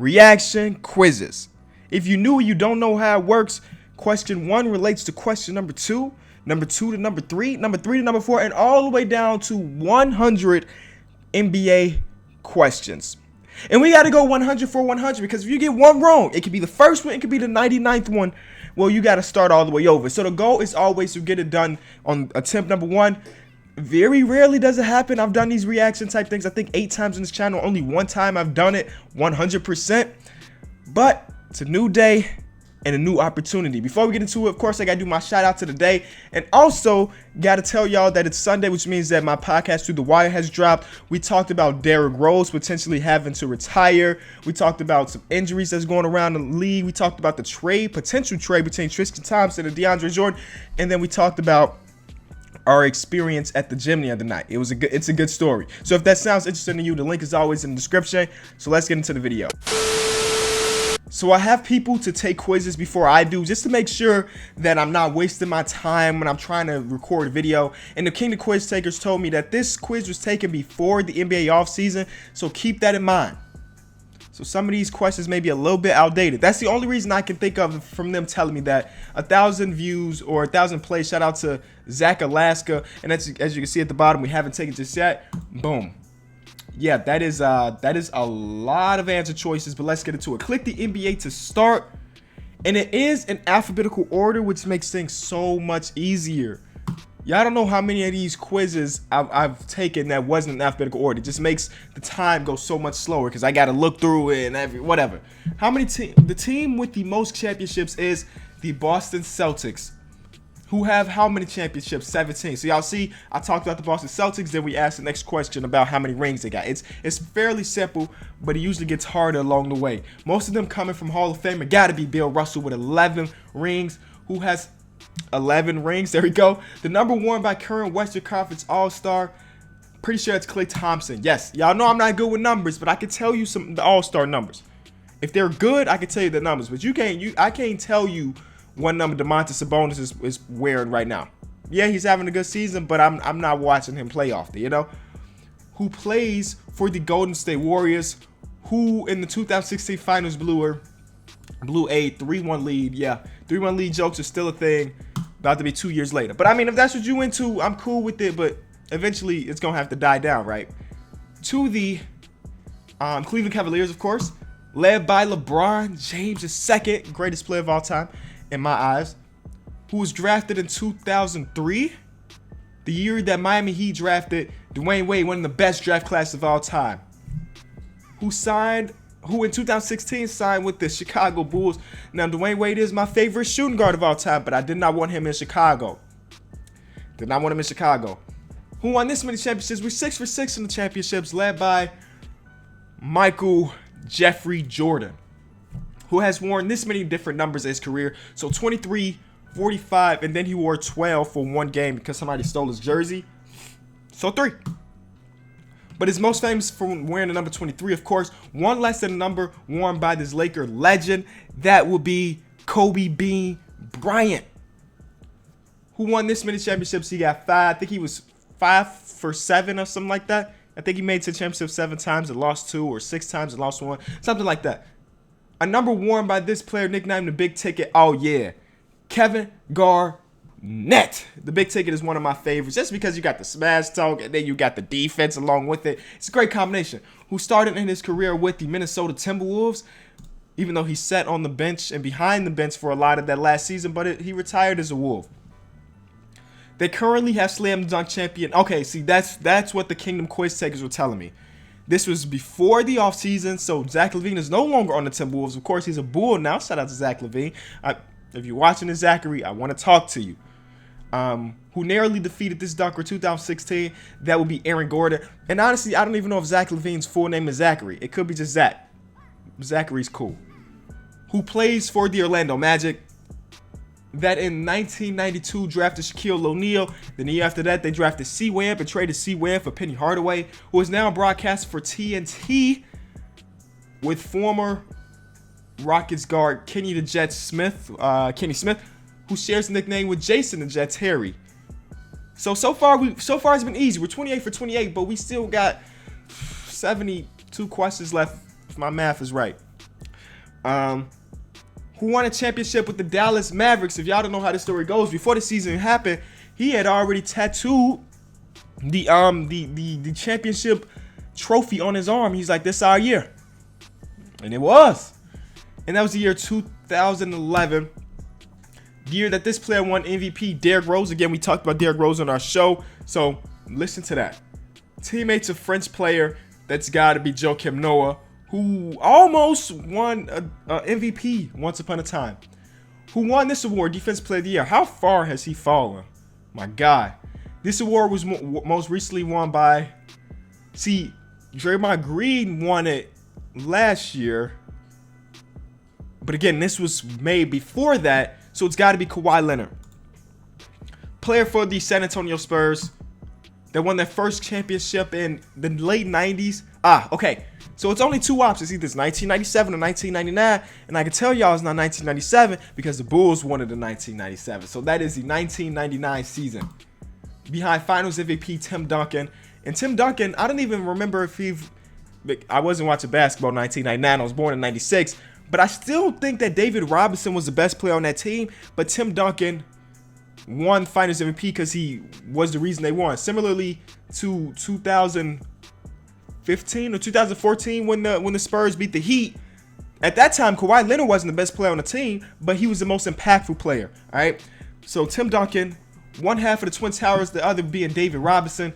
reaction quizzes. If you knew or you don't know how it works, question 1 relates to question number 2, number 2 to number 3, number 3 to number 4, and all the way down to 100 NBA questions. And we got to go 100 for 100 because if you get one wrong, it could be the first one, it could be the 99th one. Well, you got to start all the way over. So the goal is always to get it done on attempt number 1. Very rarely does it happen. I've done these reaction type things, I think 8 times on this channel. Only one time I've done it 100%. But it's a new day and a new opportunity. Before we get into it, of course, I gotta do my shout out to the day, and also gotta tell y'all that it's Sunday, which means that my podcast Through the Wire has dropped. We talked about Derrick Rose potentially having to retire. We talked about some injuries that's going around the league. We talked about the potential trade between Tristan Thompson and DeAndre Jordan, and then we talked about our experience at the gym the other night. It's a good story. So if that sounds interesting to you, the link is always in the description. So let's get into the video. So I have people to take quizzes before I do, just to make sure that I'm not wasting my time when I'm trying to record a video. And the King of Quiz Takers told me that this quiz was taken before the NBA offseason, so keep that in mind. So some of these questions may be a little bit outdated. That's the only reason I can think of from them telling me that. 1,000 views or 1,000 plays. Shout out to Zach Alaska. And as you can see at the bottom, we haven't taken just yet. Boom. Yeah, that is a lot of answer choices, but let's get into it. Click the NBA to start, and it is in alphabetical order, which makes things so much easier. Y'all don't know how many of these quizzes I've taken that wasn't in alphabetical order. It just makes the time go so much slower because I got to look through it and whatever. The team with the most championships is the Boston Celtics, who have how many championships? 17. So y'all see, I talked about the Boston Celtics, then we asked the next question about how many rings they got. It's fairly simple, but it usually gets harder along the way. Most of them coming from Hall of Fame. It got to be Bill Russell with 11 rings. Who has 11 rings? There we go. The number 1 by current Western Conference All-Star. Pretty sure it's Klay Thompson. Yes, y'all know I'm not good with numbers, but I can tell you the All-Star numbers. If they're good, I can tell you the numbers, but I can't tell you one number Domantas Sabonis is wearing right now. Yeah, he's having a good season, but I'm not watching him play often, you know? Who plays for the Golden State Warriors, who in the 2016 Finals blew a 3-1 lead. Yeah, 3-1 lead jokes are still a thing, about to be 2 years later. But I mean, if that's what you into, I'm cool with it, but eventually it's going to have to die down, right? To the Cleveland Cavaliers, of course, led by LeBron James, the second greatest player of all time, in my eyes, who was drafted in 2003, the year that Miami Heat drafted Dwayne Wade, one of the best draft classes of all time, who in 2016 signed with the Chicago Bulls. Now, Dwayne Wade is my favorite shooting guard of all time, but I did not want him in Chicago. Who won this many championships? We're 6 for 6 in the championships, led by Michael Jeffrey Jordan, who has worn this many different numbers in his career. So 23, 45, and then he wore 12 for one game because somebody stole his jersey. So 3. But he's most famous for wearing the number 23, of course. One less than the number worn by this Laker legend. That would be Kobe Bean Bryant, who won this many championships. He got 5. I think he was 5 for 7 or something like that. I think he made it to the championship 7 times and lost 2, or 6 times and lost 1. Something like that. A number worn by this player, nicknamed the Big Ticket. Oh, yeah. Kevin Garnett. The Big Ticket is one of my favorites just because you got the smash talk and then you got the defense along with it. It's a great combination. Who started in his career with the Minnesota Timberwolves, even though he sat on the bench and behind the bench for a lot of that last season, but he retired as a Wolf. They currently have slam dunk champion. Okay, see, that's what the Kingdom Quiz Takers were telling me. This was before the offseason, so Zach LaVine is no longer on the Timberwolves. Of course, he's a Bull now. Shout out to Zach LaVine. If you're watching this, Zachary, I want to talk to you. Who narrowly defeated this dunker 2016. That would be Aaron Gordon. And honestly, I don't even know if Zach LaVine's full name is Zachary. It could be just Zach. Zachary's cool. Who plays for the Orlando Magic. That in 1992 drafted Shaquille O'Neal. Then the year after that, they drafted C-Webb and traded C-Webb for Penny Hardaway, who is now a broadcaster for TNT with former Rockets guard Kenny Smith, who shares the nickname with Jason the Jet Terry. So far it's been easy. We're 28 for 28, but we still got 72 questions left, if my math is right. who won a championship with the Dallas Mavericks. If y'all don't know how this story goes, before the season happened, he had already tattooed the championship trophy on his arm. He's like, this is our year. And it was. And that was the year 2011. The year that this player won MVP, Derrick Rose. Again, we talked about Derrick Rose on our show. So listen to that. Teammates of French player, that's got to be Joakim Noah, who almost won a MVP once upon a time. Who won this award, Defensive Player of the Year. How far has he fallen? My God. This award was most recently won by, Draymond Green won it last year. But again, this was made before that, so it's got to be Kawhi Leonard. Player for the San Antonio Spurs that won their first championship in the late 90s. Okay. So it's only two options. Either it's 1997 or 1999. And I can tell y'all it's not 1997 because the Bulls won it in 1997. So that is the 1999 season. Behind Finals MVP Tim Duncan. And Tim Duncan, I don't even remember if I wasn't watching basketball in 1999. I was born in 96. But I still think that David Robinson was the best player on that team. But Tim Duncan won Finals MVP because he was the reason they won. Similarly to 2015 or 2014 when the Spurs beat the Heat. At that time, Kawhi Leonard wasn't the best player on the team, but he was the most impactful player. All right. So Tim Duncan, one half of the Twin Towers, the other being David Robinson,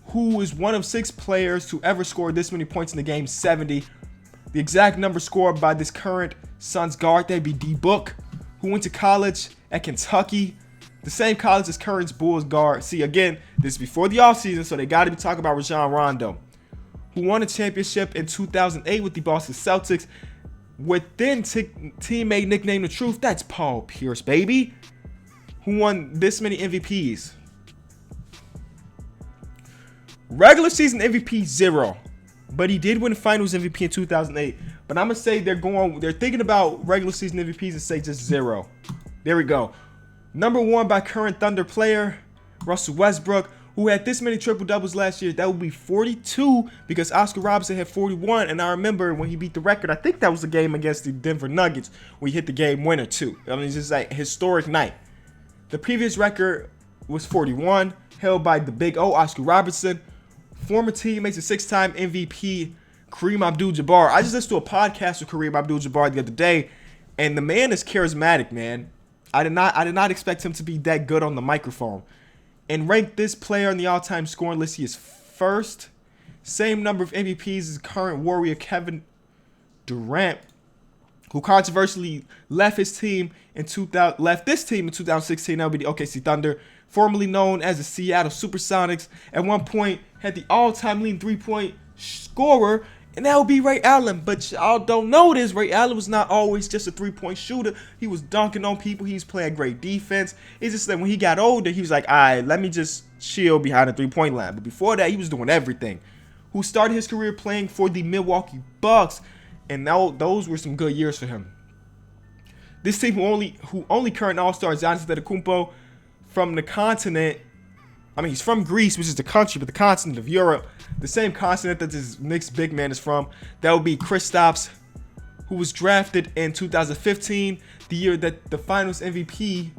who is one of 6 players to ever score this many points in the game, 70. The exact number scored by this current Suns guard, that'd be D-Book, who went to college at Kentucky, the same college as current Bulls guard. See, again, this is before the offseason, so they got to be talking about Rajon Rondo, who won a championship in 2008 with the Boston Celtics, with then teammate nicknamed The Truth. That's Paul Pierce, baby, who won this many MVPs. Regular season MVP, 0. But he did win Finals MVP in 2008. But I'm going to say they're thinking about regular season MVPs and say just 0. There we go. Number 1 by current Thunder player, Russell Westbrook, who had this many triple-doubles last year. That would be 42 because Oscar Robertson had 41. And I remember when he beat the record, I think that was the game against the Denver Nuggets where he hit the game winner too. I mean, it's just like a historic night. The previous record was 41, held by the Big O, Oscar Robertson. Former teammates and 6-time MVP Kareem Abdul-Jabbar. I just listened to a podcast with Kareem Abdul-Jabbar the other day, and the man is charismatic, man. I did not expect him to be that good on the microphone. And ranked this player on the all-time scoring list, he is first. Same number of MVPs as current Warrior Kevin Durant, who controversially left this team in 2016. That would be the OKC Thunder, formerly known as the Seattle Supersonics. At one point, had the all-time leading three-point scorer, and that would be Ray Allen. But y'all don't know this. Ray Allen was not always just a three-point shooter. He was dunking on people. He was playing great defense. It's just that when he got older, he was like, all right, let me just chill behind the three-point line. But before that, he was doing everything. Who started his career playing for the Milwaukee Bucks, and now those were some good years for him. This team who only current All-Star Giannis Antetokounmpo from the continent. I mean, he's from Greece, which is the country, but the continent of Europe, the same continent that this Knicks big man is from. That would be Kristaps, who was drafted in 2015, the year that the Finals MVP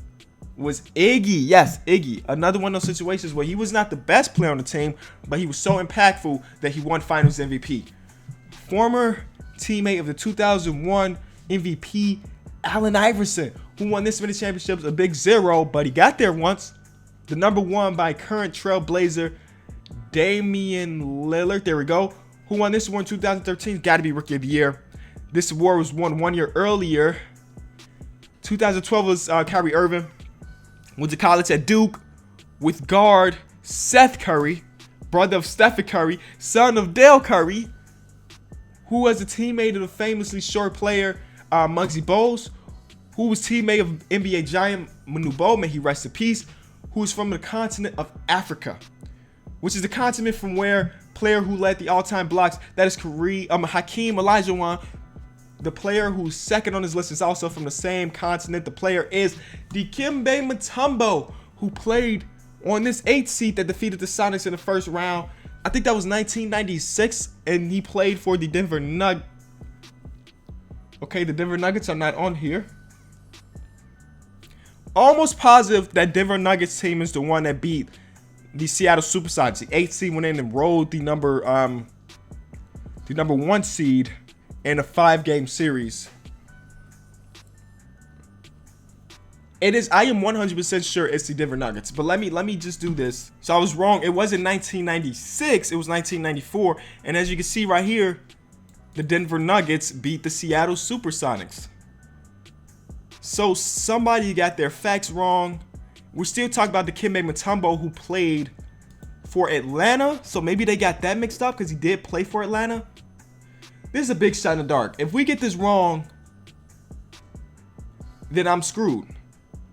was Iggy. Yes, Iggy. Another one of those situations where he was not the best player on the team, but he was so impactful that he won Finals MVP. Former teammate of the 2001 MVP, Allen Iverson, who won this many championships, a big 0, but he got there once. The number 1 by current Trailblazer, Damian Lillard, there we go, who won this award in 2013, got to be Rookie of the Year. This award was won 1 year earlier. 2012 was Kyrie Irving. Went to college at Duke with guard Seth Curry, brother of Stephen Curry, son of Dale Curry, who was a teammate of the famously short player Muggsy Bogues, who was teammate of NBA giant Manu Bol, may he rest in peace, who is from the continent of Africa, which is the continent from where player who led the all-time blocks, that is Hakeem Olajuwon. The player who's second on his list is also from the same continent. The player is Dikembe Mutombo, who played on this 8th seed that defeated the Sonics in the first round. I think that was 1996, and he played for the Denver Nuggets. Okay, the Denver Nuggets are not on here. Almost positive that Denver Nuggets team is the one that beat the Seattle Supersonics. The 8th seed went in and rolled the number 1 seed in a 5-game series. It is. I am 100% sure it's the Denver Nuggets. But let me just do this. So I was wrong. It wasn't 1996. It was 1994. And as you can see right here, the Denver Nuggets beat the Seattle Supersonics. So somebody got their facts wrong. We're still talking about the Dikembe Mutombo who played for Atlanta. So maybe they got that mixed up because he did play for Atlanta. This is a big shot in the dark. If we get this wrong, then I'm screwed.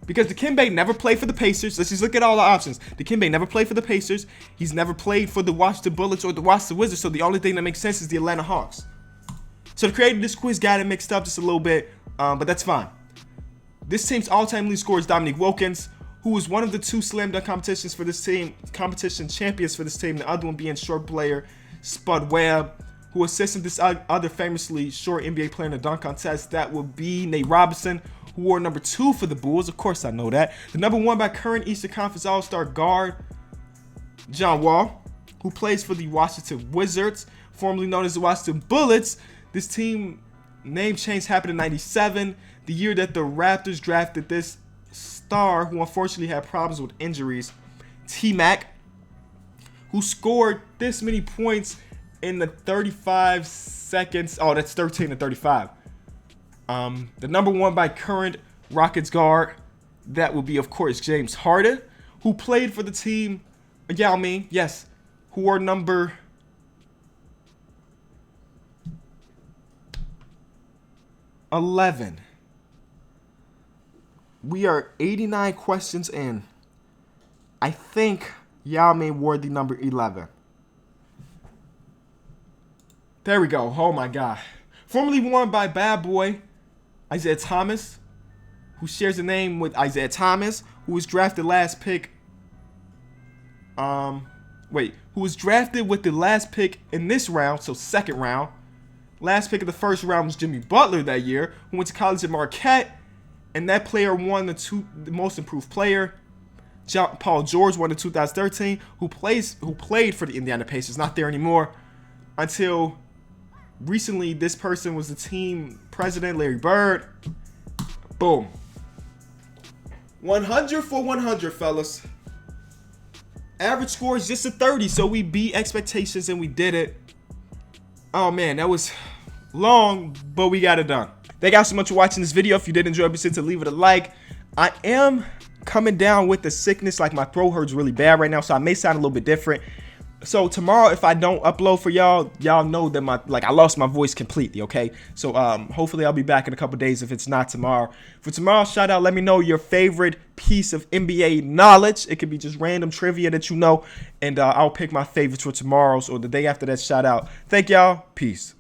Because Dikembe never played for the Pacers. Let's just look at all the options. Dikembe never played for the Pacers. He's never played for the Washington Bullets or the Washington Wizards. So the only thing that makes sense is the Atlanta Hawks. So the creator of this quiz got it mixed up just a little bit, but that's fine. This team's all-time lead scorer is Dominique Wilkins, who was one of the 2 slam dunk competition champions for this team. The other one being short player Spud Webb, who assisted this other famously short NBA player in the dunk contest. That would be Nate Robinson, who wore number 2 for the Bulls. Of course I know that. The number 1 by current Eastern Conference All-Star guard, John Wall, who plays for the Washington Wizards, formerly known as the Washington Bullets. This team name change happened in '97, the year that the Raptors drafted this star who unfortunately had problems with injuries, T-Mac, who scored this many points in the 35 seconds. Oh, that's 13 to 35. The number 1 by current Rockets guard, that would be, of course, James Harden, who played for the team, Yao Ming, yes, who wore number 11. We are 89 questions in. I think Yao Ming wore the number 11. There we go. Oh my God. Formerly worn by bad boy Isaiah Thomas, who shares a name with Isaiah Thomas, who was drafted last pick. Who was drafted with the last pick in this round, so second round. Last pick of the first round was Jimmy Butler that year, who went to college at Marquette, and that player won the most improved player. Paul George won in 2013, who played for the Indiana Pacers, not there anymore, until recently. This person was the team president, Larry Bird. Boom. 100 for 100, fellas. Average score is just a 30, so we beat expectations and we did it. Oh man, that was long, but we got it done. Thank you guys so much for watching this video. If you did enjoy, be sure to leave it a like. I am coming down with the sickness, like my throat hurts really bad right now, so I may sound a little bit different. So tomorrow, if I don't upload for y'all know that I lost my voice completely, okay? So hopefully I'll be back in a couple days if it's not tomorrow. For tomorrow's shout out, let me know your favorite piece of NBA knowledge. It could be just random trivia that you know, and I'll pick my favorites for tomorrow's or the day after that shout out. Thank y'all. Peace.